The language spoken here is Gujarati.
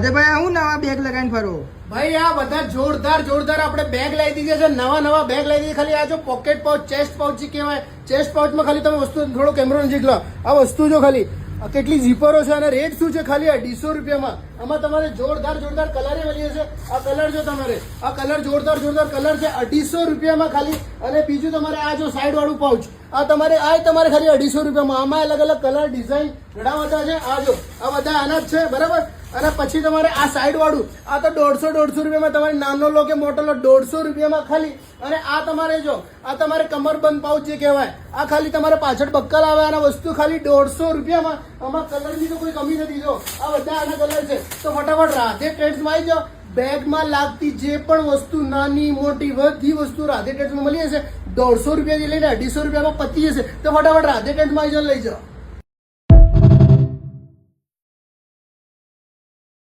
ભાઈ હું નવા બેગ લગાવીને ફરો ભાઈ આ બધા જોરદાર આપણે બેગ લાવી દીધા છે, નવા બેગ લાવી દીધા. ખાલી આ જો પોકેટ પાઉચ, ચેસ્ટ પાઉચ કહેવાય. ચેસ્ટ પાઉચમાં ખાલી તમે વસ્તુ થોડો કેમેરો નજીક લો. આ વસ્તુ જો ખાલી કેટલી ઝીપરો છે અને રેટ શું છે ખાલી 250 રૂપિયામાં. આમાં તમારે જોરદાર કલર મળી જશે. આ કલર જો તમારે આ કલર જોરદાર કલર છે 250 રૂપિયામાં ખાલી. અને બીજું તમારે આ જો સાઈડ વાળું પાઉચ આ તમારે ખાલી 250 રૂપિયામાં. આમાં અલગ કલર ડિઝાઇન ઘણા બધા છે. આ જો આ બધા આના જ છે બરાબર. અને પછી તમારે આ સાઈડ વાળું આ તો 150 રૂપિયામાં તમારે નાનો લો કે મોટો લો 150 રૂપિયામાં ખાલી. અને આ તમારે જો આ તમારે કમરબંધ પાઉચ જે કહેવાય આ ખાલી તમારે પાછળ બક્કલ આવે. આના વસ્તુ ખાલી 150 રૂપિયામાં. આમાં કલરની તો કોઈ કમી નથી. જો આ બધા આના કલર છે. તો ફટાફટ રાધે ટ્રેડ્સમાં આવી જાઓ. બેગમાં લાગતી જે પણ વસ્તુ નાની મોટી બધી વસ્તુ રાધે ટ્રેડ્સમાં મળી જશે. 150 રૂપિયાથી લઈને 250 રૂપિયામાં પતી જશે. તો ફટાફટ રાધે ટ્રેડ્સમાં આવી જાઓ, લઈ જાઓ.